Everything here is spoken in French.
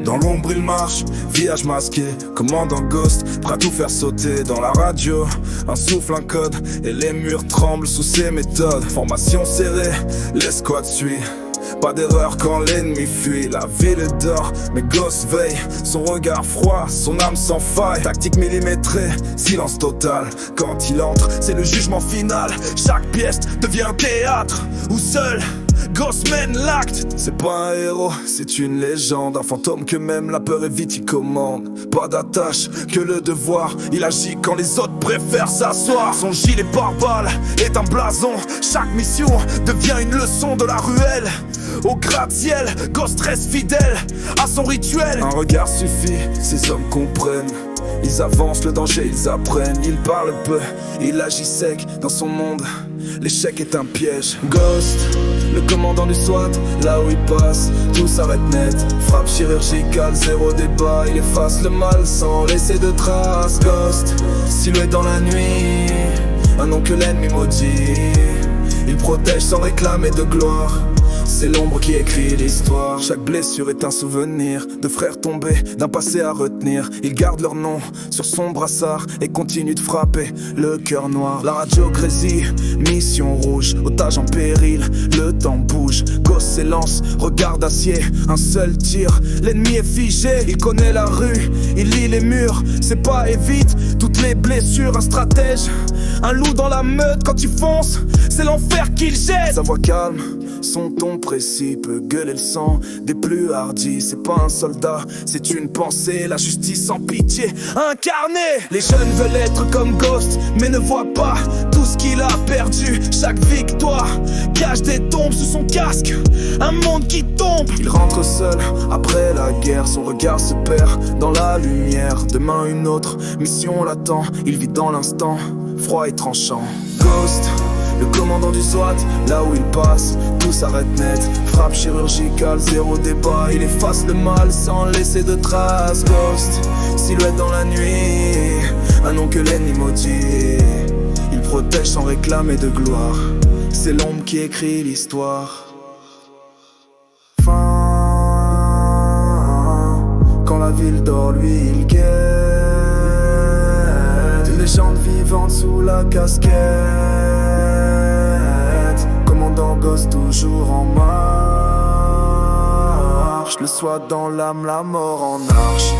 Dans l'ombre il marche, visage masqué, commandant Ghost, prêt à tout faire sauter dans la radio. Un souffle, un code, et les murs tremblent sous ses méthodes. Formation serrée, l'escouade suit. Pas d'erreur quand l'ennemi fuit, la ville est d'or, mais Ghost veille. Son regard froid, son âme sans faille. Tactique millimétrée, silence total. Quand il entre, c'est le jugement final. Chaque pièce devient un théâtre, où seul Ghost mène l'acte. C'est pas un héros, c'est une légende. Un fantôme que même la peur évite, il commande. Pas d'attache, que le devoir. Il agit quand les autres préfèrent s'asseoir. Son gilet pare-balles est un blason. Chaque mission devient une leçon de la ruelle. Au gratte-ciel, Ghost reste fidèle à son rituel. Un regard suffit, ces hommes comprennent. Ils avancent, le danger ils apprennent. Il parle peu, il agit sec dans son monde. L'échec est un piège. Ghost, le commandant du SWAT, là où il passe, tout s'arrête net. Frappe chirurgicale, zéro débat. Il efface le mal sans laisser de traces. Ghost, silhouette dans la nuit, un nom que l'ennemi maudit. Il protège sans réclamer de gloire. C'est l'ombre qui écrit l'histoire. Chaque blessure est un souvenir de frères tombés, d'un passé à retenir. Il garde leur nom sur son brassard et continue de frapper le cœur noir. La radio grésille, mission rouge, otage en péril, le temps bouge. Ghost s'élance, regard d'acier, un seul tir. L'ennemi est figé, il connaît la rue, il lit les murs, c'est pas et vite. Toutes les blessures, un stratège, un loup dans la meute quand il fonce, c'est l'enfer qu'il jette. Sa voix calme, son ton précis peut gueuler le sang des plus hardis. C'est pas un soldat, c'est une pensée. La justice sans pitié incarnée. Les jeunes veulent être comme Ghost, mais ne voient pas tout ce qu'il a perdu. Chaque victoire cache des tombes sous son casque, un monde qui tombe. Il rentre seul après la guerre, son regard se perd dans la lumière. Demain une autre mission l'attend, il vit dans l'instant, froid et tranchant. Ghost, le commandant du SWAT, là où il passe, tout s'arrête net. Frappe chirurgicale, zéro débat. Il efface le mal sans laisser de traces. Ghost, silhouette dans la nuit, un nom que l'ennemi maudit. Il protège sans réclamer de gloire. C'est l'ombre qui écrit l'histoire. Fin, quand la ville dort, lui il guette. Une légende vivante sous la casquette. Commandant Ghost toujours en marche. Le SWAT dans l'âme, la mort en arche.